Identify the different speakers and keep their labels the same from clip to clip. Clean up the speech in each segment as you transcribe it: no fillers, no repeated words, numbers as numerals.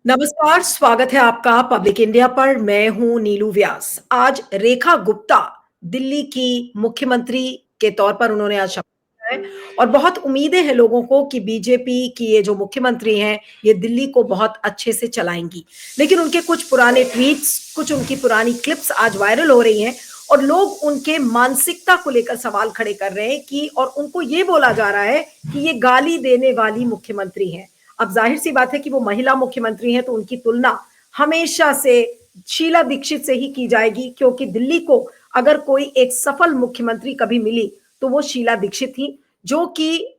Speaker 1: नमस्कार, स्वागत है आपका पब्लिक इंडिया पर। मैं हूं नीलू व्यास। आज रेखा गुप्ता दिल्ली की मुख्यमंत्री के तौर पर उन्होंने आज शपथ लिया है और बहुत उम्मीदें हैं लोगों को कि बीजेपी की ये जो मुख्यमंत्री हैं, ये दिल्ली को बहुत अच्छे से चलाएंगी। लेकिन उनके कुछ पुराने ट्वीट्स, कुछ उनकी पुरानी क्लिप्स आज वायरल हो रही हैं और लोग उनके मानसिकता को लेकर सवाल खड़े कर रहे हैं कि और उनको ये बोला जा रहा है कि ये गाली देने वाली मुख्यमंत्री हैं। अब जाहिर सी बात है कि वो महिला मुख्यमंत्री हैं तो उनकी तुलना हमेशा से शीला दीक्षित से ही की जाएगी, क्योंकि दिल्ली को अगर कोई एक सफल मुख्यमंत्री कभी मिली तो वो शीला दीक्षित थी, जो कि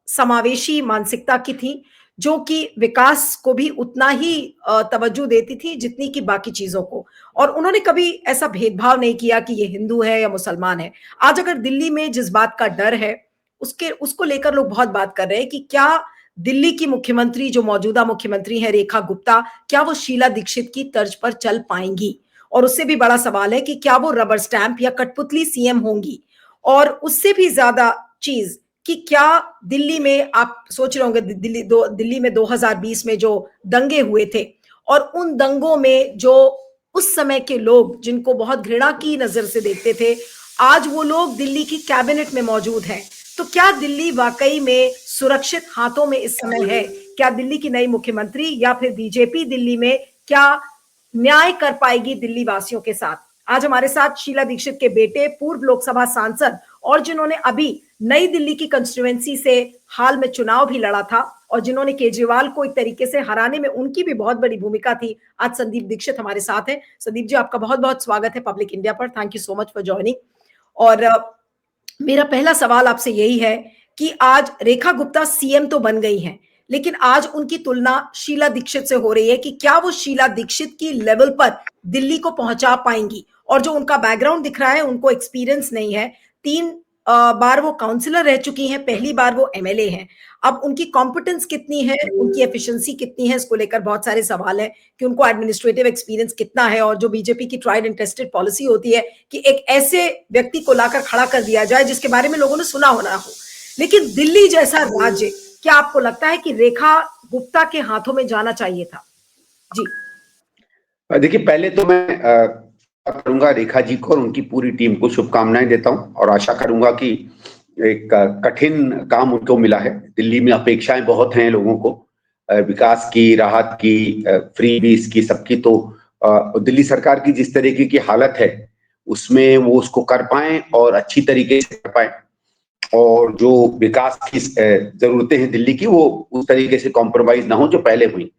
Speaker 1: समावेशी मानसिकता की थी, जो कि विकास को भी उतना ही तवज्जो देती थी जितनी कि बाकी चीजों को। और उन्होंने कभी ऐसा भेदभाव नहीं किया कि ये हिंदू है या मुसलमान है। आज अगर दिल्ली में जिस बात का डर है उसके उसको लेकर लोग बहुत बात कर रहे हैं कि क्या दिल्ली की मुख्यमंत्री, जो मौजूदा मुख्यमंत्री है रेखा गुप्ता, क्या वो शीला दीक्षित की तर्ज पर चल पाएंगी? और उससे भी बड़ा सवाल है कि क्या वो रबर स्टैंप या कठपुतली सीएम होंगी? और उससे भी ज्यादा चीज कि क्या दिल्ली में, आप सोच रहे होंगे दिल्ली में 2020 में जो दंगे हुए थे और उन दंगों में जो उस समय के लोग जिनको बहुत घृणा की नजर से देखते थे, आज वो लोग दिल्ली की कैबिनेट में मौजूद हैं। तो क्या दिल्ली वाकई में सुरक्षित हाथों में इस समय है? क्या दिल्ली की नई मुख्यमंत्री या फिर बीजेपी दिल्ली में क्या न्याय कर पाएगी दिल्ली वासियों के साथ? आज हमारे साथ शीला दीक्षित के बेटे, पूर्व लोकसभा सांसद और जिन्होंने अभी नई दिल्ली की कंस्टिट्यूएंसी से हाल में चुनाव भी लड़ा था और जिन्होंने केजरीवाल को एक तरीके से हराने में उनकी भी बहुत बड़ी भूमिका थी, आज संदीप दीक्षित हमारे साथ हैं। संदीप जी, आपका बहुत बहुत स्वागत है पब्लिक इंडिया पर। Thank you so much for joining. और मेरा पहला सवाल आपसे यही है कि आज रेखा गुप्ता सीएम तो बन गई हैं, लेकिन आज उनकी तुलना शीला दीक्षित से हो रही है कि क्या वो शीला दीक्षित की लेवल पर दिल्ली को पहुंचा पाएंगी? और जो उनका बैकग्राउंड दिख रहा है, उनको एक्सपीरियंस नहीं है। 3 बार वो काउंसलर रह चुकी हैं, पहली बार वो एमएलए हैं। अब उनकी कॉम्पिटेंस कितनी है, उनकी एफिशिएंसी कितनी है, इसको लेकर बहुत सारे सवाल है कि उनको एडमिनिस्ट्रेटिव एक्सपीरियंस कितना है। और जो बीजेपी की ट्राइड एंड टेस्टेड पॉलिसी होती है कि एक ऐसे व्यक्ति को लाकर खड़ा कर दिया जाए जिसके बारे में लोगों ने सुना होना हो। लेकिन दिल्ली जैसा राज्य, क्या आपको लगता है कि रेखा गुप्ता के हाथों में जाना चाहिए था? जी
Speaker 2: देखिए, पहले तो मैं करूंगा रेखा जी को और उनकी पूरी टीम को शुभकामनाएं देता हूं और आशा करूंगा कि एक कठिन काम उनको मिला है। दिल्ली में अपेक्षाएं बहुत हैं लोगों को, विकास की, राहत की, फ्री बीस की, सबकी। तो दिल्ली सरकार की जिस तरीके की हालत है उसमें वो उसको कर पाएं और अच्छी तरीके से कर पाएं, और जो विकास की जरूरतें हैं दिल्ली की, वो उस तरीके से कॉम्प्रोमाइज ना हो जो पहले हुई।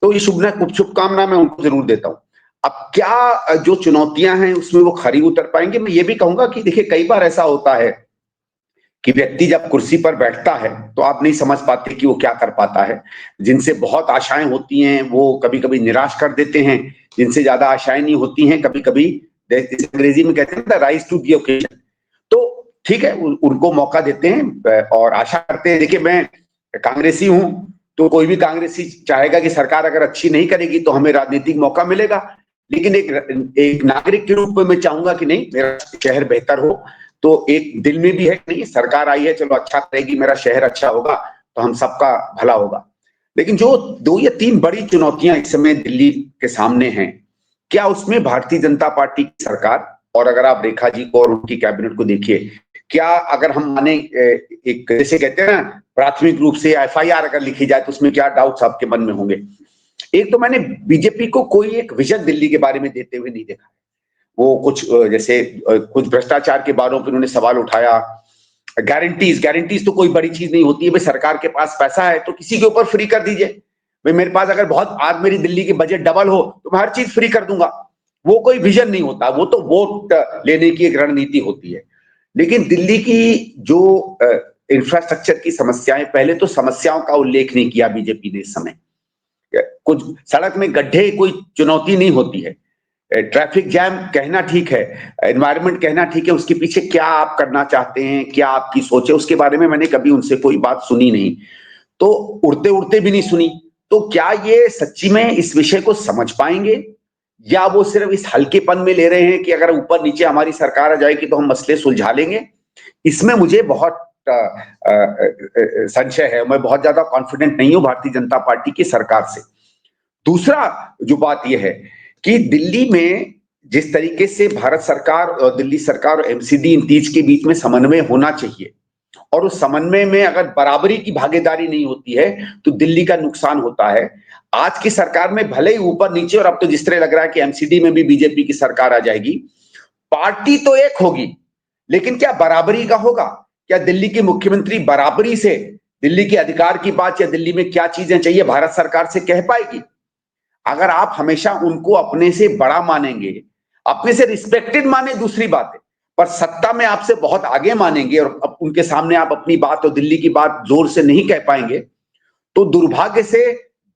Speaker 2: तो ये शुभकामना मैं उनको जरूर देता हूं। अब क्या जो चुनौतियां हैं उसमें वो खरी उतर पाएंगे? मैं ये भी कहूंगा कि देखिए, कई बार ऐसा होता है कि व्यक्ति जब कुर्सी पर बैठता है तो आप नहीं समझ पाते कि वो क्या कर पाता है। जिनसे बहुत आशाएं होती हैं वो कभी कभी निराश कर देते हैं, जिनसे ज्यादा आशाएं नहीं होती हैं कभी कभी अंग्रेजी में कहते हैं राइज टू दी ओकेजन। तो ठीक है, उनको मौका देते हैं और आशा करते हैं। देखिए, मैं कांग्रेसी हूं, तो कोई भी कांग्रेसी चाहेगा कि सरकार अगर अच्छी नहीं करेगी तो हमें राजनीतिक मौका मिलेगा। लेकिन एक नागरिक के रूप में मैं चाहूंगा कि नहीं, मेरा शहर बेहतर हो। तो एक दिल में भी है कि नहीं, सरकार आई है, चलो अच्छा करेगी, मेरा शहर अच्छा होगा तो हम सबका भला होगा। लेकिन जो 2 या 3 बड़ी चुनौतियां इस समय दिल्ली के सामने हैं, क्या उसमें भारतीय जनता पार्टी की सरकार, और अगर आप रेखा जी को और उनकी कैबिनेट को देखिए, क्या अगर हम माने एक जैसे कहते हैं ना, प्राथमिक रूप से एफआईआर अगर लिखी जाए तो उसमें क्या डाउट्स आपके मन में होंगे? एक तो मैंने बीजेपी को कोई एक विजन दिल्ली के बारे में देते हुए नहीं देखा। वो कुछ जैसे कुछ भ्रष्टाचार के बारों पर उन्होंने सवाल उठाया। गारंटीज तो कोई बड़ी चीज नहीं होती है भाई। सरकार के पास पैसा है तो किसी के ऊपर फ्री कर दीजिए। भाई मेरे पास अगर बहुत, आज मेरी दिल्ली की बजट डबल हो तो मैं हर चीज फ्री कर दूंगा। वो कोई विजन नहीं होता, वो तो वोट लेने की एक रणनीति होती है। लेकिन दिल्ली की जो इंफ्रास्ट्रक्चर की समस्याएं, पहले तो समस्याओं का उल्लेख नहीं किया बीजेपी ने इस समय। कुछ सड़क में गड्ढे कोई चुनौती नहीं होती है, ट्रैफिक जैम कहना ठीक है, एनवायरनमेंट कहना ठीक है, उसके पीछे क्या आप करना चाहते हैं, क्या आपकी सोच है, उसके बारे में मैंने कभी उनसे कोई बात सुनी नहीं। तो उड़ते उड़ते भी नहीं सुनी। तो क्या ये सच्ची में इस विषय को समझ पाएंगे, या वो सिर्फ इस हल्केपन में ले रहे हैं कि अगर ऊपर नीचे हमारी सरकार आ जाएगी तो हम मसले सुलझा लेंगे? इसमें मुझे बहुत संशय है। मैं बहुत ज्यादा कॉन्फिडेंट नहीं हूं भारतीय जनता पार्टी की सरकार से। दूसरा जो बात यह है कि दिल्ली में जिस तरीके से भारत सरकार और दिल्ली सरकार और एमसीडी इन तीज के बीच में समन्वय होना चाहिए, और उस समन्वय में अगर बराबरी की भागीदारी नहीं होती है तो दिल्ली का नुकसान होता है। आज की सरकार में भले ही ऊपर नीचे, और अब तो जिस तरह लग रहा है कि एमसीडी में भी बीजेपी की सरकार आ जाएगी, पार्टी तो एक होगी, लेकिन क्या बराबरी का होगा? क्या दिल्ली के मुख्यमंत्री बराबरी से दिल्ली के अधिकार की बात या दिल्ली में क्या चीजें चाहिए भारत सरकार से कह पाएगी? अगर आप हमेशा उनको अपने से बड़ा मानेंगे, अपने से रिस्पेक्टेड माने दूसरी बात है, पर सत्ता में आपसे बहुत आगे मानेंगे और उनके सामने आप अपनी बात और दिल्ली की बात जोर से नहीं कह पाएंगे, तो दुर्भाग्य से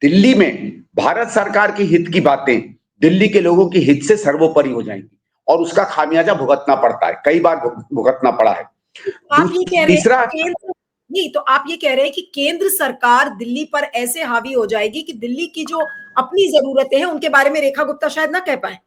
Speaker 2: दिल्ली में भारत सरकार की हित की बातें दिल्ली के लोगों की हित से सर्वोपरि हो जाएंगी और उसका खामियाजा भुगतना पड़ता है, कई बार भुगतना पड़ा है।
Speaker 1: आप ये कह रहे हैं
Speaker 2: तीसरा,
Speaker 1: केंद्र नहीं, तो आप ये कह रहे हैं कि केंद्र सरकार दिल्ली पर ऐसे हावी हो जाएगी कि दिल्ली की जो अपनी जरूरतें हैं उनके बारे में रेखा गुप्ता शायद ना कह पाए।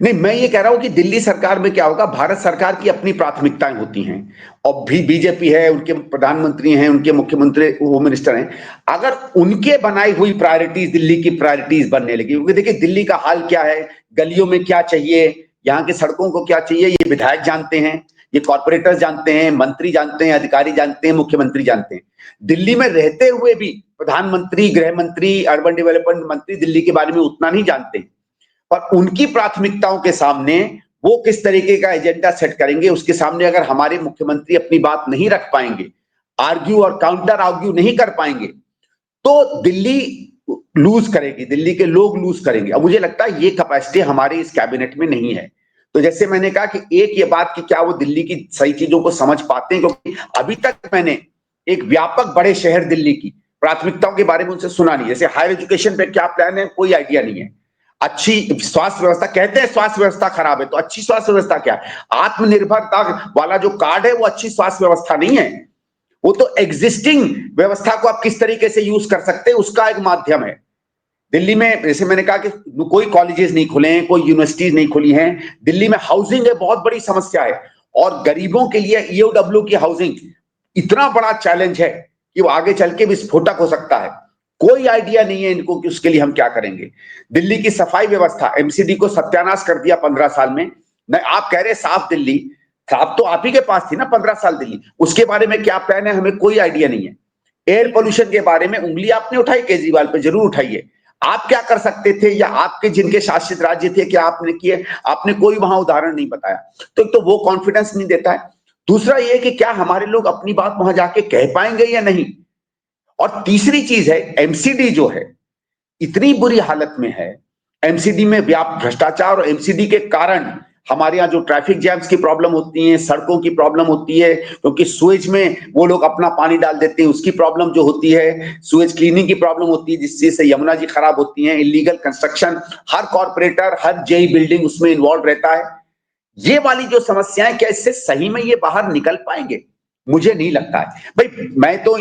Speaker 2: नहीं, मैं ये कह रहा हूं कि दिल्ली सरकार में क्या होगा, भारत सरकार की अपनी प्राथमिकताएं होती हैं और भी बीजेपी है, उनके प्रधानमंत्री हैं, उनके मुख्यमंत्री होम मिनिस्टर हैं, अगर उनके बनाई हुई प्रायोरिटीज दिल्ली की प्रायोरिटीज बनने लगी, क्योंकि देखिए दिल्ली का हाल क्या है, गलियों में क्या चाहिए, यहाँ की सड़कों को क्या चाहिए, ये विधायक जानते हैं, ये कॉर्पोरेटर्स जानते हैं, मंत्री जानते हैं, अधिकारी जानते हैं, मुख्यमंत्री जानते हैं। दिल्ली में रहते हुए भी प्रधानमंत्री, गृह मंत्री, अर्बन डेवलपमेंट मंत्री दिल्ली के बारे में उतना नहीं जानते हैं। और उनकी प्राथमिकताओं के सामने वो किस तरीके का एजेंडा सेट करेंगे, उसके सामने अगर हमारे मुख्यमंत्री अपनी बात नहीं रख पाएंगे, आर्ग्यू और काउंटर आर्ग्यू नहीं कर पाएंगे, तो दिल्ली लूज करेगी, दिल्ली के लोग लूज करेंगे। अब मुझे लगता है ये कैपेसिटी हमारे इस कैबिनेट में नहीं है। तो जैसे मैंने कहा कि एक ये बात कि क्या वो दिल्ली की सही चीजों को समझ पाते हैं, क्योंकि अभी तक मैंने एक व्यापक बड़े शहर दिल्ली की प्राथमिकताओं के बारे में उनसे सुना नहीं। जैसे हायर एजुकेशन पे क्या प्लान है, कोई आइडिया नहीं है। अच्छी स्वास्थ्य व्यवस्था, कहते हैं स्वास्थ्य व्यवस्था खराब है, तो अच्छी स्वास्थ्य व्यवस्था क्या है? आत्मनिर्भरता वाला जो कार्ड है वो अच्छी स्वास्थ्य व्यवस्था नहीं है, वो तो एग्जिस्टिंग व्यवस्था को आप किस तरीके से यूज कर सकते हैं उसका एक माध्यम है। दिल्ली में जैसे मैंने कहा कि कोई कॉलेजेस नहीं खुले हैं, कोई यूनिवर्सिटीज नहीं खुली हैं। दिल्ली में हाउसिंग है, बहुत बड़ी समस्या है, और गरीबों के लिए ईओडब्ल्यू की हाउसिंग इतना बड़ा चैलेंज है कि वो आगे चल के विस्फोटक हो सकता है। कोई आइडिया नहीं है इनको कि उसके लिए हम क्या करेंगे। दिल्ली की सफाई व्यवस्था, एमसीडी को सत्यानाश कर दिया 15 साल में। नहीं, आप कह रहे साफ दिल्ली, साफ तो आप ही के पास थी ना 15 साल दिल्ली, उसके बारे में क्या प्लान है हमें कोई आइडिया नहीं है। एयर पोल्यूशन के बारे में उंगली आपने उठाई, केजरीवाल पे जरूर उठाइए, आप क्या कर सकते थे या आपके जिनके शासित राज्य थे क्या आपने किए, आपने कोई वहां उदाहरण नहीं बताया। तो एक तो वो कॉन्फिडेंस नहीं देता है, दूसरा ये कि क्या हमारे लोग अपनी बात वहां जाके कह पाएंगे या नहीं। और तीसरी चीज है, एमसीडी जो है इतनी बुरी हालत में है, एमसीडी में व्यापक भ्रष्टाचार, और एमसीडी के कारण हमारे यहाँ जो ट्रैफिक जैम्स की प्रॉब्लम होती है, सड़कों की प्रॉब्लम होती है, क्योंकि सुएज में वो लोग अपना पानी डाल देते हैं, उसकी प्रॉब्लम जो होती है, सुएज क्लीनिंग की प्रॉब्लम होती है जिससे से यमुना जी खराब होती है, इलीगल कंस्ट्रक्शन, हर कॉर्पोरेटर, हर जेई बिल्डिंग उसमें इन्वॉल्व रहता है। ये वाली जो समस्याएं, क्या इससे सही में ये बाहर निकल पाएंगे? मुझे नहीं लगता है भाई। मैं तो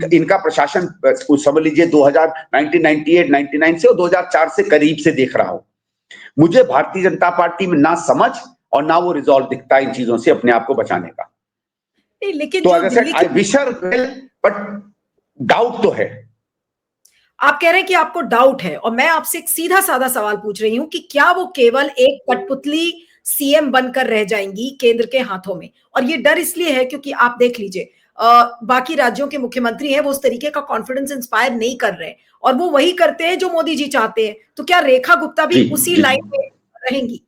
Speaker 2: इनका प्रशासन समझ लीजिए 1998 99 से और 2004 से करीब से देख रहा हूं। मुझे भारतीय जनता पार्टी में ना समझ और ना वो रिजॉल्व दिखता है इन चीजों से अपने आप को बचाने का।
Speaker 1: लेकिन
Speaker 2: तो
Speaker 1: जो Delhi
Speaker 2: I wish her well, but doubt तो है।
Speaker 1: आप कह रहे हैं कि आपको डाउट है, और मैं आपसे एक सीधा साधा सवाल पूछ रही हूं कि क्या वो केवल एक कठपुतली सीएम बनकर रह जाएंगी केंद्र के हाथों में? और ये डर इसलिए है क्योंकि आप देख लीजिए बाकी राज्यों के मुख्यमंत्री हैं, वो उस तरीके का कॉन्फिडेंस इंस्पायर नहीं कर रहे, और वो वही करते हैं जो मोदी जी चाहते हैं। तो क्या रेखा गुप्ता भी उसी लाइन में रहेंगी?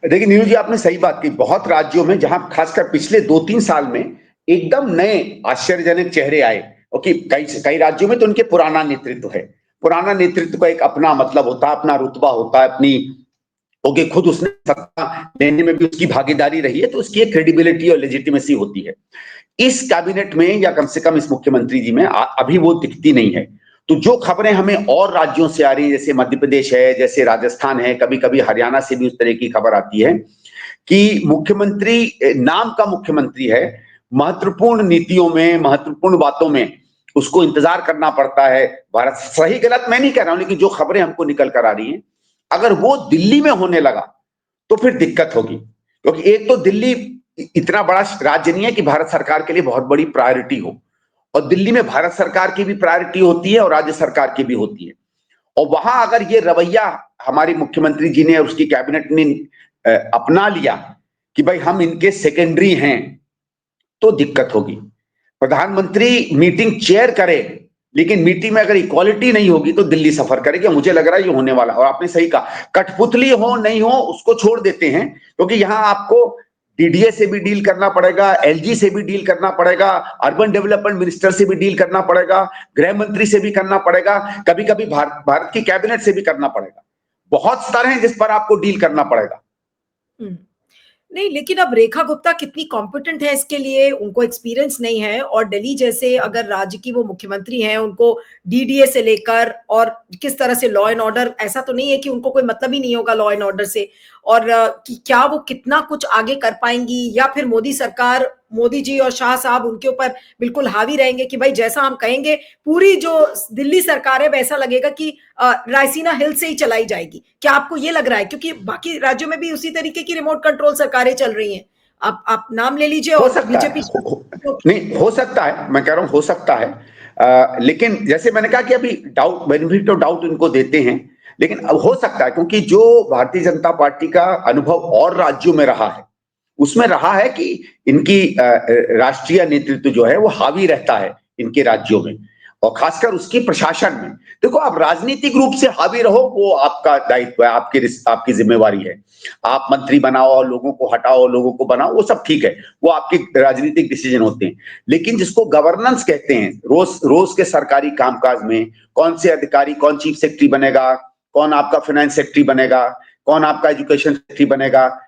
Speaker 2: देखिए नीरू जी, आपने सही बात की। बहुत राज्यों में जहां खासकर पिछले 2-3 साल में एकदम नए आश्चर्यजनक चेहरे आए, क्योंकि कई राज्यों में तो उनके पुराना नेतृत्व है। पुराना नेतृत्व का एक अपना मतलब होता है, अपना रुतबा होता है, अपनी ओके, खुद उसने सत्ता लेने में भी उसकी भागीदारी रही है, तो उसकी एक क्रेडिबिलिटी और लेजिटिमेसी होती है। इस कैबिनेट में या कम से कम इस मुख्यमंत्री जी में अभी वो दिखती नहीं है। तो जो खबरें हमें और राज्यों से आ रही है, जैसे मध्य प्रदेश है, जैसे राजस्थान है, कभी कभी हरियाणा से भी उस तरह की खबर आती है कि मुख्यमंत्री नाम का मुख्यमंत्री है, महत्वपूर्ण नीतियों में, महत्वपूर्ण बातों में उसको इंतजार करना पड़ता है। भारत सही गलत मैं नहीं कह रहा हूं, लेकिन जो खबरें हमको निकल कर आ रही हैं, अगर वो दिल्ली में होने लगा तो फिर दिक्कत होगी। क्योंकि एक तो दिल्ली इतना बड़ा राज्य नहीं है कि भारत सरकार के लिए बहुत बड़ी प्रायोरिटी हो, और दिल्ली में भारत सरकार की भी प्रायोरिटी होती है और राज्य सरकार की भी होती है। और वहां अगर ये रवैया हमारे मुख्यमंत्री जी ने और उसकी कैबिनेट ने अपना लिया कि भाई हम इनके सेकेंडरी हैं, तो दिक्कत होगी। प्रधानमंत्री मीटिंग चेयर करे, लेकिन मीटिंग में अगर इक्वालिटी नहीं होगी तो दिल्ली सफर करेगी। मुझे लग रहा है ये होने वाला। और आपने सही कहा, कठपुतली हो नहीं हो उसको छोड़ देते हैं, क्योंकि यहां आपको डीडीए से भी डील करना पड़ेगा, एलजी से भी डील करना पड़ेगा, अर्बन डेवलपमेंट मिनिस्टर से भी डील करना पड़ेगा, गृह मंत्री से भी करना पड़ेगा, कभी कभी भारत की कैबिनेट से भी करना पड़ेगा। बहुत स्तर हैं जिस पर आपको डील करना पड़ेगा।
Speaker 1: नहीं, लेकिन अब रेखा गुप्ता कितनी कॉम्पिटेंट है इसके लिए, उनको एक्सपीरियंस नहीं है। और दिल्ली जैसे अगर राज्य की वो मुख्यमंत्री हैं, उनको डीडीए से लेकर और किस तरह से लॉ एंड ऑर्डर, ऐसा तो नहीं है कि उनको कोई मतलब ही नहीं होगा लॉ एंड ऑर्डर से, और कि क्या वो कितना कुछ आगे कर पाएंगी, या फिर मोदी सरकार, मोदी जी और शाह साहब उनके ऊपर बिल्कुल हावी रहेंगे कि भाई जैसा हम कहेंगे पूरी जो दिल्ली सरकार है वैसा लगेगा कि रायसीना हिल से ही चलाई जाएगी। क्या आपको ये लग रहा है? क्योंकि बाकी राज्यों में भी उसी तरीके की रिमोट कंट्रोल सरकारें चल रही हैं। आप नाम ले लीजिए।
Speaker 2: हो
Speaker 1: और
Speaker 2: सकता है,
Speaker 1: बीजेपी
Speaker 2: नहीं हो सकता है, मैं कह रहा हूं हो सकता है। लेकिन जैसे मैंने कहा कि अभी डाउट, बेनिफिट ऑफ डाउट इनको देते हैं, लेकिन अब हो सकता है, क्योंकि जो भारतीय जनता पार्टी का अनुभव और राज्यों में रहा है, उसमें रहा है कि इनकी राष्ट्रीय नेतृत्व जो है वो हावी रहता है इनके राज्यों में, और खासकर उसकी प्रशासन में। देखो, आप राजनीतिक रूप से हावी रहो, वो आपका दायित्व है, आपकी जिम्मेवारी है। आप मंत्री बनाओ, लोगों को हटाओ, लोगों को बनाओ, वो सब ठीक है, वो आपके राजनीतिक डिसीजन होते हैं। लेकिन जिसको गवर्नेंस कहते हैं, रोज रोज के सरकारी कामकाज में कौन से अधिकारी, कौन चीफ सेक्रेटरी बनेगा, कौन आपका फाइनेंस सेक्रेटरी बनेगा, कौन आपका एजुकेशन सेक्रेटरी बनेगा,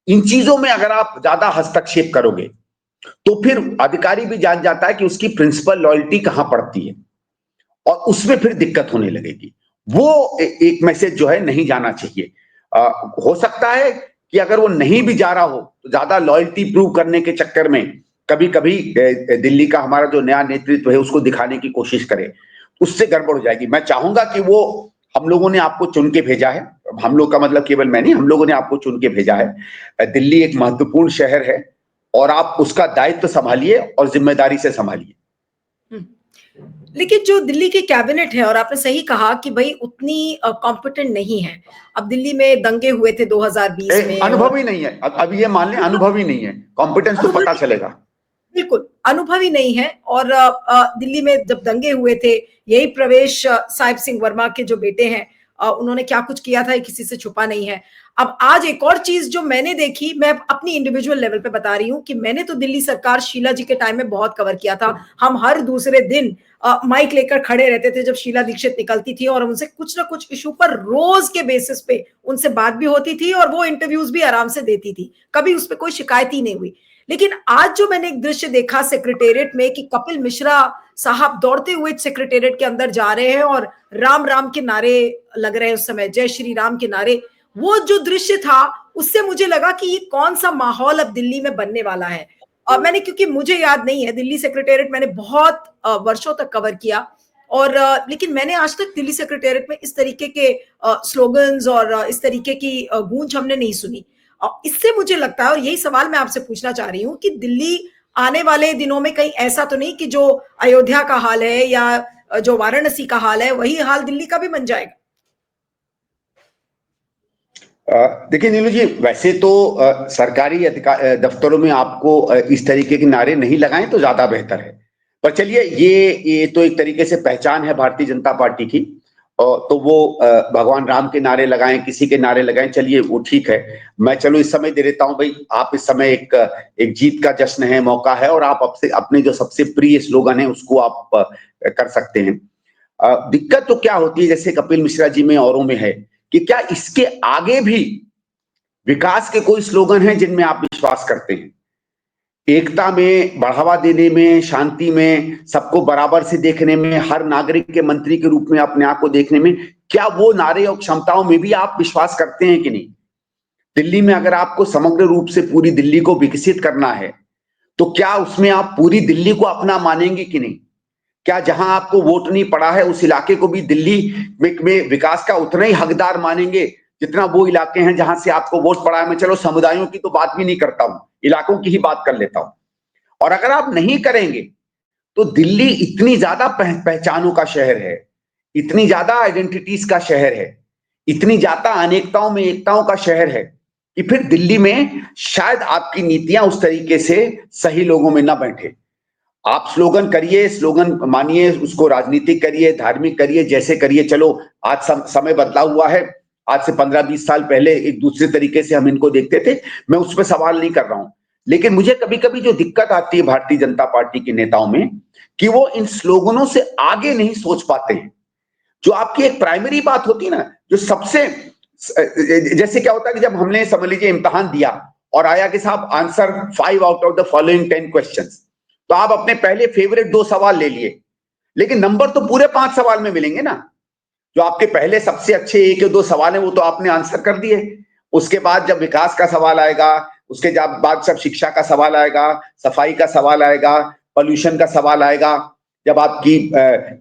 Speaker 2: इन चीजों में अगर आप ज्यादा हस्तक्षेप करोगे तो फिर अधिकारी भी जान जाता है कि उसकी प्रिंसिपल लॉयल्टी कहां पड़ती है, और उसमें फिर दिक्कत होने लगेगी। वो एक मैसेज जो है नहीं जाना चाहिए। हो सकता है कि अगर वो नहीं भी जा रहा हो तो ज्यादा लॉयल्टी प्रूव करने के चक्कर में कभी कभी दिल्ली का हमारा जो नया नेतृत्व है उसको दिखाने की कोशिश करे, उससे गड़बड़ हो जाएगी। मैं चाहूंगा कि वो, हम लोगों ने आपको चुन के भेजा है, हम लोग का मतलब केवल मैं नहीं, हम लोगों ने आपको चुन के भेजा है। दिल्ली एक महत्वपूर्ण शहर है और आप उसका दायित्व संभालिए और जिम्मेदारी से संभालिए।
Speaker 1: लेकिन जो दिल्ली की कैबिनेट है, और आपने सही कहा कि भाई उतनी कॉम्पिटेंट नहीं है। अब दिल्ली में दंगे हुए थे 2020 में,
Speaker 2: अनुभव
Speaker 1: और
Speaker 2: ही नहीं है, अब ये मान लें अनुभव ही नहीं है, कॉम्पिटेंस तो पता चलेगा।
Speaker 1: बिल्कुल अनुभव ही नहीं है। और दिल्ली में जब दंगे हुए थे, यही प्रवेश साहिब सिंह वर्मा के जो बेटे हैं, उन्होंने क्या कुछ किया था ये किसी से छुपा नहीं है। अब आज एक और चीज जो मैंने देखी, मैं अपनी इंडिविजुअल लेवल पे बता रही हूँ कि मैंने तो दिल्ली सरकार शीला जी के टाइम में बहुत कवर किया था। हम हर दूसरे दिन माइक लेकर खड़े रहते थे जब शीला दीक्षित निकलती थी, और उनसे कुछ ना कुछ इशू पर रोज के बेसिस पे उनसे बात भी होती थी, और वो इंटरव्यूज भी आराम से देती थी, कभी उस पर कोई शिकायत ही नहीं हुई। लेकिन आज जो मैंने एक दृश्य देखा सेक्रेटेरिएट में कि कपिल मिश्रा साहब दौड़ते हुए सेक्रेटेरिएट के अंदर जा रहे हैं और राम राम के नारे लग रहे हैं, उस समय जय श्री राम के नारे, वो जो दृश्य था उससे मुझे लगा कि ये कौन सा माहौल अब दिल्ली में बनने वाला है। और मैंने, क्योंकि मुझे याद नहीं है, दिल्ली सेक्रेटेरिएट मैंने बहुत वर्षों तक कवर किया, और लेकिन मैंने आज तक दिल्ली सेक्रेटेरिएट में इस तरीके के स्लोगन्स और इस तरीके की गूंज हमने नहीं सुनी। इससे मुझे लगता है, और यही सवाल मैं आपसे पूछना चाह रही हूँ, कि दिल्ली आने वाले दिनों में कहीं ऐसा तो नहीं कि जो अयोध्या का हाल है या जो वाराणसी का हाल है वही हाल दिल्ली का भी बन जाएगा?
Speaker 2: देखिए नीलू जी, वैसे तो सरकारी दफ्तरों में आपको इस तरीके के नारे नहीं लगाएं तो ज्यादा बेहतर है। पर चलिए, ये तो एक तरीके से पहचान है भारतीय जनता पार्टी की, तो वो भगवान राम के नारे लगाएं, किसी के नारे लगाएं, चलिए वो ठीक है। मैं चलो इस समय दे देता हूं भाई, आप इस समय एक जीत का जश्न है, मौका है, और आप अपने जो सबसे प्रिय स्लोगन है उसको आप कर सकते हैं। दिक्कत तो क्या होती है, जैसे कपिल मिश्रा जी में औरों में है, कि क्या इसके आगे भी विकास के कोई स्लोगन हैं जिनमें आप विश्वास करते हैं? एकता में बढ़ावा देने में, शांति में, सबको बराबर से देखने में, हर नागरिक के मंत्री के रूप में अपने आप को देखने में, क्या वो नारे और क्षमताओं में भी आप विश्वास करते हैं कि नहीं? दिल्ली में अगर आपको समग्र रूप से पूरी दिल्ली को विकसित करना है तो क्या उसमें आप पूरी दिल्ली को अपना मानेंगे कि नहीं? क्या जहां आपको वोट नहीं पड़ा है उस इलाके को भी दिल्ली में विकास का उतना ही हकदार मानेंगे जितना वो इलाके हैं जहां से आपको वोट पड़ा है? मैं चलो समुदायों की तो बात भी नहीं करता हूं, इलाकों की ही बात कर लेता हूं। और अगर आप नहीं करेंगे तो दिल्ली इतनी ज्यादा पहचानों का शहर है, इतनी ज्यादा आइडेंटिटीज का शहर है, इतनी ज्यादा अनेकताओं में एकताओं का शहर है कि फिर दिल्ली में शायद आपकी नीतियां उस तरीके से सही लोगों में ना बैठे। आप स्लोगन करिए, स्लोगन मानिए, उसको राजनीतिक करिए, धार्मिक करिए, जैसे करिए, चलो आज समय बदला हुआ है। आज से 15-20 साल पहले एक दूसरे तरीके से हम इनको देखते थे, मैं उस पर सवाल नहीं कर रहा हूं। लेकिन मुझे कभी कभी जो दिक्कत आती है भारतीय जनता पार्टी के नेताओं में, कि वो इन स्लोगनों से आगे नहीं सोच पाते हैं। जो आपकी एक प्राइमरी बात होती है ना, जो सबसे, जैसे क्या होता है कि जब हमने समझ लीजिए इम्तिहान दिया और आया कि साहब answer 5 out of the following 10 questions, तो आप अपने पहले फेवरेट 2 सवाल ले लिए, लेकिन नंबर तो पूरे 5 सवाल में मिलेंगे ना। जो आपके पहले सबसे अच्छे 1 या 2 सवाल है वो तो आपने आंसर कर दिए। उसके बाद जब विकास का सवाल आएगा, उसके बाद सब शिक्षा का सवाल आएगा, सफाई का सवाल आएगा, पॉल्यूशन का सवाल आएगा, जब आपकी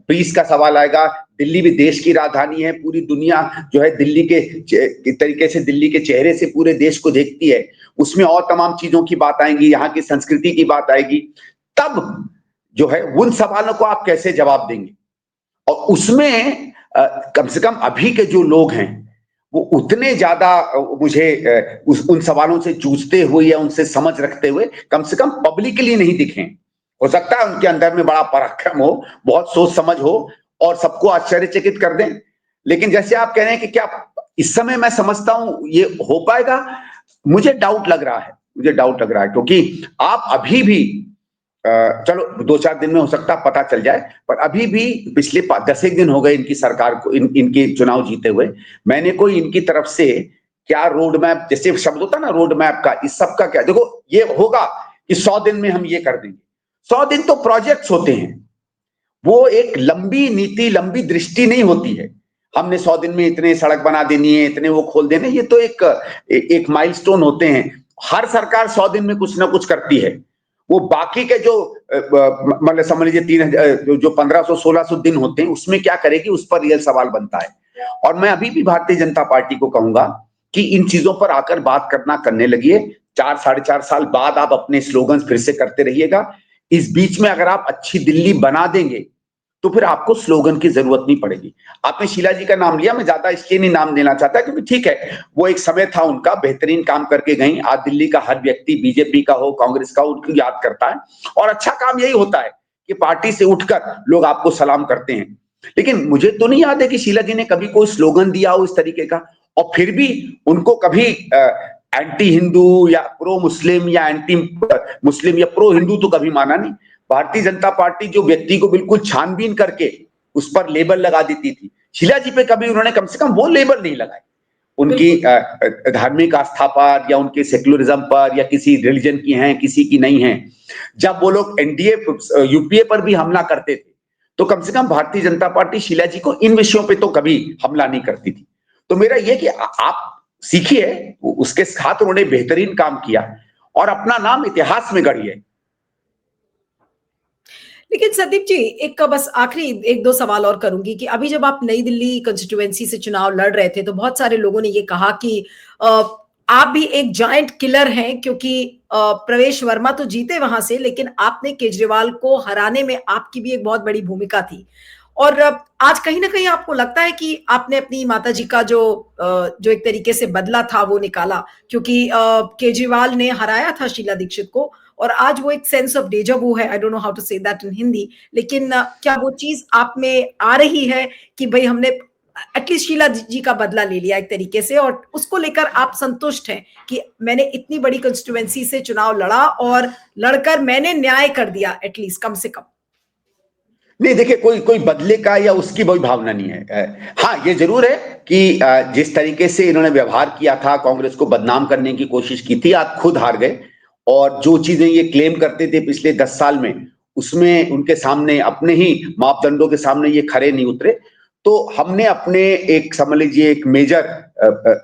Speaker 2: पीस का सवाल आएगा। दिल्ली भी देश की राजधानी है, पूरी दुनिया जो है दिल्ली के तरीके से, दिल्ली के चेहरे से पूरे देश को देखती है। उसमें और तमाम चीजों की बात आएगी, यहाँ की संस्कृति की बात आएगी। तब जो है उन सवालों को आप कैसे जवाब देंगे? और उसमें कम से कम अभी के जो लोग हैं वो उतने ज्यादा मुझे उन सवालों से जूझते हुए या उनसे समझ रखते हुए कम से कम पब्लिकली नहीं दिखे। हो सकता है उनके अंदर में बड़ा पराक्रम हो, बहुत सोच समझ हो और सबको आश्चर्यचकित कर दें, लेकिन जैसे आप कह रहे हैं कि क्या इस समय मैं समझता हूं ये हो पाएगा, मुझे डाउट लग रहा है, मुझे डाउट लग रहा है, क्योंकि आप अभी भी चलो 2-4 दिन में हो सकता है पता चल जाए, पर अभी भी पिछले 10 दिन हो गए इनकी सरकार को, इनके चुनाव जीते हुए। मैंने कोई इनकी तरफ से क्या रोड मैप, जैसे शब्द होता ना रोड मैप का, इस सब का क्या, देखो ये होगा कि 100 दिन में हम ये कर देंगे। 100 दिन तो प्रोजेक्ट्स होते हैं, वो एक लंबी नीति, लंबी दृष्टि नहीं होती है। हमने 100 दिन में इतने सड़क बना देनी है, इतने वो खोल देने, ये तो एक माइलस्टोन होते हैं। हर सरकार 100 दिन में कुछ ना कुछ करती है। वो बाकी के जो मतलब समझ लीजिए 3000 जो 1500-1600 दिन होते हैं उसमें क्या करेगी, उस पर रियल सवाल बनता है। और मैं अभी भी भारतीय जनता पार्टी को कहूंगा कि इन चीजों पर आकर बात करने लगिए। 4-4.5 साल बाद आप अपने स्लोगन फिर से करते रहिएगा। इस बीच में अगर आप अच्छी दिल्ली बना देंगे तो फिर आपको स्लोगन की जरूरत नहीं पड़ेगी। आपने शीला जी का नाम लिया, मैं ज्यादा इसलिए नहीं नाम लेना चाहता क्योंकि ठीक है, वो एक समय था उनका, बेहतरीन काम करके गई। आज दिल्ली का हर व्यक्ति, बीजेपी का हो, कांग्रेस का हो, उनको याद करता है। और अच्छा काम यही होता है कि पार्टी से उठकर लोग आपको सलाम करते हैं। लेकिन मुझे तो नहीं याद है कि शीला जी ने कभी कोई स्लोगन दिया हो इस तरीके का, और फिर भी उनको कभी एंटी हिंदू या प्रो मुस्लिम या एंटी मुस्लिम या प्रो हिंदू तो कभी माना नहीं। भारतीय जनता पार्टी जो व्यक्ति को बिल्कुल छानबीन करके उस पर लेबल लगा देती थी, शीला जी पे कभी उन्होंने कम से कम वो लेबल नहीं लगाई। उनकी धार्मिक आस्था पर या उनके सेक्युलरिज्म पर या किसी रिलीजन की हैं, किसी की नहीं है। जब वो लोग एनडीए यूपीए पर भी हमला करते थे तो कम से कम भारतीय जनता पार्टी शीला जी को इन विषयों पे तो कभी हमला नहीं करती थी। तो मेरा ये कि आप सीखिए, उसके साथ उन्होंने बेहतरीन काम किया और अपना नाम इतिहास में गढ़िए।
Speaker 1: लेकिन संदीप जी, एक बस आखिरी 1-2 सवाल और करूंगी कि अभी जब आप नई दिल्ली कंस्टिट्यूएंसी से चुनाव लड़ रहे थे तो बहुत सारे लोगों ने ये कहा कि आप भी एक जायंट किलर हैं, क्योंकि प्रवेश वर्मा तो जीते वहां से, लेकिन आपने केजरीवाल को हराने में आपकी भी एक बहुत बड़ी भूमिका थी। और आज कहीं ना कहीं आपको लगता है कि आपने अपनी माताजी का जो एक तरीके से बदला था वो निकाला, क्योंकि केजरीवाल ने हराया था शीला दीक्षित को, और आज वो एक सेंस ऑफ डेजा वू है, I don't know how to say that in Hindi, लेकिन क्या वो चीज आप में आ रही है कि भाई हमने एटलीस्ट शीला जी का बदला ले लिया एक तरीके से, और उसको लेकर आप संतुष्ट हैं कि मैंने इतनी बड़ी कंस्टिट्यूएंसी से चुनाव लड़ा और लड़कर मैंने न्याय कर दिया एटलीस्ट कम से कम?
Speaker 2: नहीं, देखिए, कोई कोई बदले का या उसकी कोई भावना नहीं है। हाँ, ये जरूर है कि जिस तरीके से इन्होंने व्यवहार किया था, कांग्रेस को बदनाम करने की कोशिश की थी, आज खुद हार गए। और जो चीजें ये क्लेम करते थे पिछले 10 साल में, उसमें उनके सामने, अपने ही मापदंडों के सामने ये खरे नहीं उतरे। तो हमने अपने एक, समझ लीजिए, एक मेजर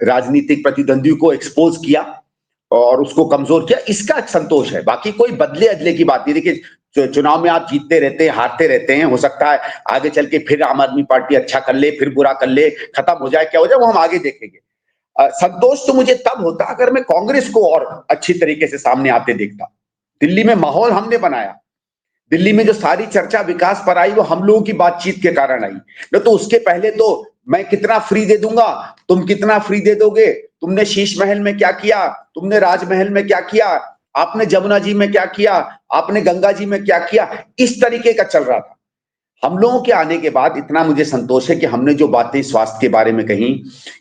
Speaker 2: राजनीतिक प्रतिद्वंदी को एक्सपोज किया और उसको कमजोर किया, इसका संतोष है। बाकी कोई बदले अदले की बात नहीं। देखिए, चुनाव में आप जीतते रहते हैं, हारते रहते हैं, हो सकता है आगे चल के फिर आम आदमी पार्टी अच्छा कर ले, फिर बुरा कर ले, खत्म हो जाए, क्या हो जाए, वो हम आगे देखेंगे। संतोष तो मुझे तब होता अगर मैं कांग्रेस को और अच्छी तरीके से सामने आते देखता। दिल्ली में माहौल हमने बनाया, दिल्ली में जो सारी चर्चा विकास पर आई वो हम लोगों की बातचीत के कारण आई। न तो उसके पहले तो मैं कितना फ्री दे दूंगा, तुम कितना फ्री दे दोगे, तुमने शीश महल में क्या किया, तुमने राजमहल में क्या किया, आपने जमुना जी में क्या किया, आपने गंगा जी में क्या किया, इस तरीके का चल रहा था। हम लोगों के आने के बाद इतना मुझे संतोष है कि हमने जो बातें स्वास्थ्य के बारे में कही,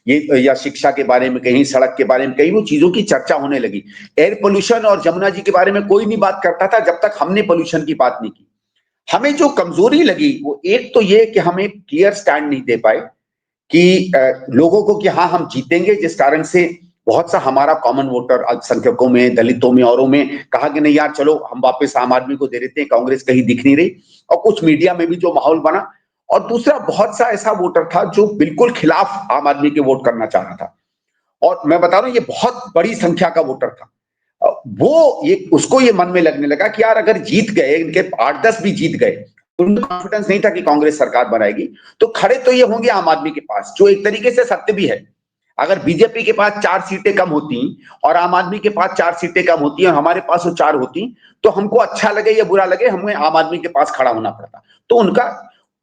Speaker 2: ये या शिक्षा के बारे में कही, सड़क के बारे में कही, वो चीजों की चर्चा होने लगी। एयर पोल्यूशन और जमुना जी के बारे में कोई नहीं बात करता था जब तक हमने पोल्यूशन की बात नहीं की। हमें जो कमजोरी लगी वो एक तो ये कि हम एक क्लियर स्टैंड नहीं दे पाए कि लोगों को कि हाँ हम जीतेंगे, जिस कारण से बहुत सा हमारा कॉमन वोटर अल्पसंख्यकों में, दलितों में, औरों में कहा कि नहीं यार चलो हम वापस आम आदमी को दे देते हैं, कांग्रेस कहीं दिख नहीं रही, और कुछ मीडिया में भी जो माहौल बना। और दूसरा बहुत सा ऐसा वोटर था जो बिल्कुल खिलाफ आम आदमी के वोट करना चाह रहा था, और मैं बता रहा हूं ये बहुत बड़ी संख्या का वोटर था। वो ये उसको ये मन में लगने लगा कि यार अगर जीत गए, इनके 8-10 भी जीत गए, उनको कॉन्फिडेंस नहीं था कि कांग्रेस सरकार बनाएगी, तो खड़े तो ये होंगे आम आदमी के पास, जो एक तरीके से सत्य भी है। अगर बीजेपी के पास 4 सीटें कम होती और आम आदमी के पास 4 सीटें कम होती और हमारे पास वो 4 होती, तो हमको अच्छा लगे या बुरा लगे, हमें आम आदमी के पास खड़ा होना पड़ता। तो उनका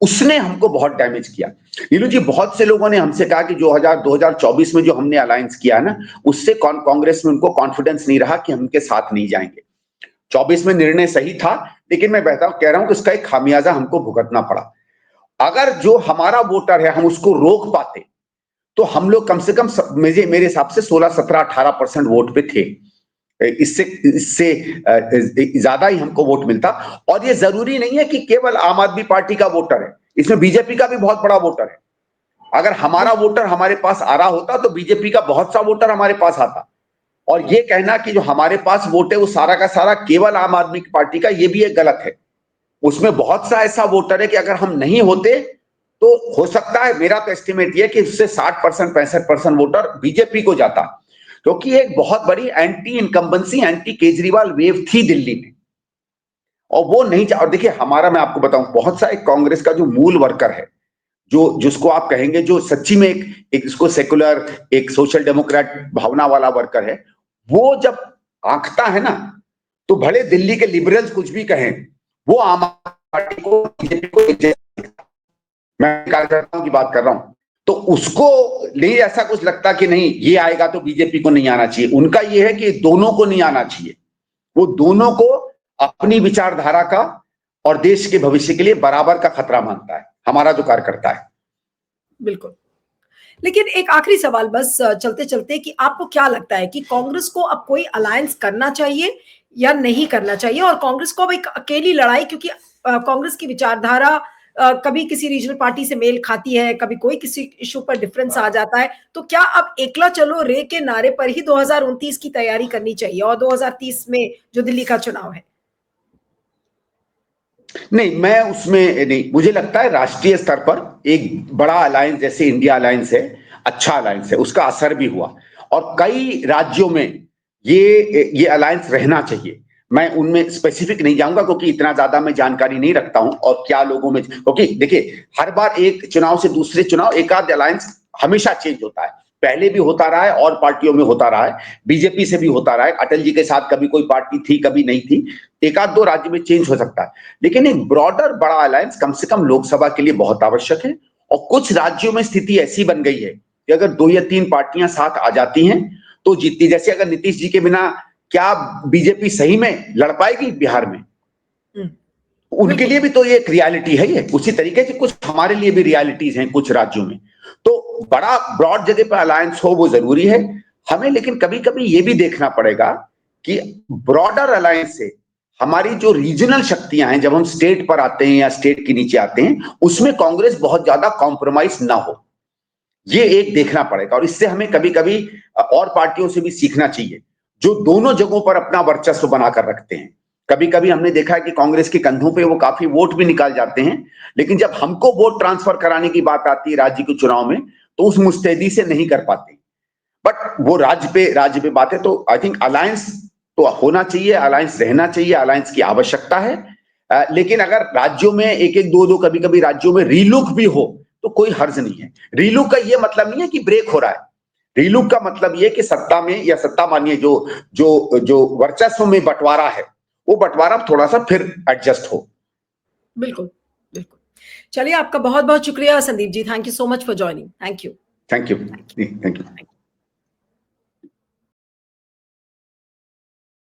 Speaker 2: उसने हमको बहुत डैमेज किया। नीलू जी, बहुत से लोगों ने हमसे कहा कि 2024 में जो हमने अलायंस किया ना, उससे कांग्रेस में उनको कॉन्फिडेंस नहीं रहा कि हम उनके साथ नहीं जाएंगे। 24 में निर्णय सही था, लेकिन मैं कह रहा हूं कि उसका एक खामियाजा हमको भुगतना पड़ा। अगर जो हमारा वोटर है हम उसको रोक पाते, तो हम लोग कम से कम मेरे हिसाब से 16, 17, 18% वोट पे थे। इससे इससे ज्यादा ही हमको वोट मिलता। और ये जरूरी नहीं है कि केवल आम आदमी पार्टी का वोटर है, इसमें बीजेपी का भी बहुत बड़ा वोटर है। अगर हमारा वोटर हमारे पास आ रहा होता तो बीजेपी का बहुत सा वोटर हमारे पास आता। और ये कहना कि जो हमारे पास वोट है वो सारा का सारा केवल आम आदमी पार्टी का, ये भी एक गलत है। उसमें बहुत सा ऐसा वोटर है कि अगर हम नहीं होते तो हो सकता है, मेरा तो एस्टिमेट ये कि उससे 60%, 65% वोटर बीजेपी को जाता, क्योंकि एक बहुत बड़ी anti incumbency, anti Kejriwal wave थी दिल्ली में, और वो नहीं और देखिए हमारा, मैं आपको बताऊं, बहुत सा एक कांग्रेस का जो मूल वर्कर है, जो जिसको आप कहेंगे जो सच्ची में एक इसको सेकुलर, एक सोशल डेमोक्रेट भावना वाला वर्कर है, वो जब आंकता है ना, तो भले दिल्ली के लिबरल्स कुछ भी कहें, वो आम आदमी पार्टी को, बीजेपी को, मैं कार्यकर्ताओं की बात कर रहा हूं, तो उसको नहीं ऐसा कुछ लगता कि नहीं ये आएगा तो बीजेपी को नहीं आना चाहिए। उनका ये है कि दोनों को नहीं आना चाहिए। वो दोनों को अपनी विचारधारा का और देश के भविष्य के लिए बराबर का खतरा मानता है, हमारा जो कार्यकर्ता है।
Speaker 1: बिल्कुल। लेकिन एक आखिरी सवाल बस चलते चलते, कि आपको क्या लगता है कि कांग्रेस को अब कोई अलायंस करना चाहिए या नहीं करना चाहिए, और कांग्रेस को अब एक अकेली लड़ाई, क्योंकि कांग्रेस की विचारधारा कभी किसी रीजनल पार्टी से मेल खाती है, कभी कोई किसी इशू पर डिफरेंस आ जाता है, तो क्या अब एकला चलो रे के नारे पर ही 2029 की तैयारी करनी चाहिए और 2030 में जो दिल्ली का चुनाव है?
Speaker 2: नहीं, मैं उसमें नहीं, मुझे लगता है राष्ट्रीय स्तर पर एक बड़ा अलायंस जैसे इंडिया अलायंस है, अच्छा अलायंस है, उसका असर भी हुआ, और कई राज्यों में ये अलायंस रहना चाहिए। मैं उनमें स्पेसिफिक नहीं जाऊंगा क्योंकि इतना ज्यादा मैं जानकारी नहीं रखता हूं, और क्या लोगों में, क्योंकि देखिए हर बार एक चुनाव से दूसरे चुनाव एक आध अलायंस हमेशा चेंज होता है, पहले भी होता रहा है और पार्टियों में होता रहा है, बीजेपी से भी होता रहा है, अटल जी के साथ कभी कोई पार्टी थी कभी नहीं थी, एक आध दो राज्य में चेंज हो सकता है, लेकिन एक ब्रॉडर बड़ा अलायंस कम से कम लोकसभा के लिए बहुत आवश्यक है। और कुछ राज्यों में स्थिति ऐसी बन गई है कि अगर 2 या 3 पार्टियां साथ आ जाती हैं तो जीतती। जैसे अगर नीतीश जी के बिना क्या बीजेपी सही में लड़ पाएगी बिहार में? उनके लिए भी तो ये एक रियलिटी है, ये उसी तरीके से कुछ हमारे लिए भी रियलिटीज हैं कुछ राज्यों में। तो बड़ा ब्रॉड जगह पर अलायंस हो वो जरूरी है हमें, लेकिन कभी कभी ये भी देखना पड़ेगा कि ब्रॉडर अलायंस से हमारी जो रीजनल शक्तियां हैं, जब हम स्टेट पर आते हैं या स्टेट के नीचे आते हैं, उसमें कांग्रेस बहुत ज्यादा कॉम्प्रोमाइज ना हो, ये एक देखना पड़ेगा। और इससे हमें कभी कभी और पार्टियों से भी सीखना चाहिए जो दोनों जगहों पर अपना वर्चस्व बनाकर रखते हैं। कभी कभी हमने देखा है कि कांग्रेस के कंधों पे वो काफी वोट भी निकाल जाते हैं, लेकिन जब हमको वोट ट्रांसफर कराने की बात आती है राज्य के चुनाव में, तो उस मुस्तैदी से नहीं कर पाते। बट वो राज्य पे बात है, तो आई थिंक अलायंस तो होना चाहिए, अलायंस रहना चाहिए, अलायंस की आवश्यकता है। लेकिन अगर राज्यों में एक एक दो दो, कभी कभी राज्यों में रीलुक भी हो तो कोई हर्ज नहीं है। रीलुक का ये मतलब नहीं है कि ब्रेक हो रहा है, रीलुक का मतलब ये कि सत्ता में, या सत्ता मानिए जो जो जो वर्चस्व में बंटवारा है, वो बंटवारा थोड़ा सा फिर एडजस्ट हो।
Speaker 1: बिल्कुल, बिल्कुल। चलिए आपका बहुत-बहुत शुक्रिया Sandeep ji. Thank you so much for joining. Thank you.
Speaker 2: Thank you. Thank you.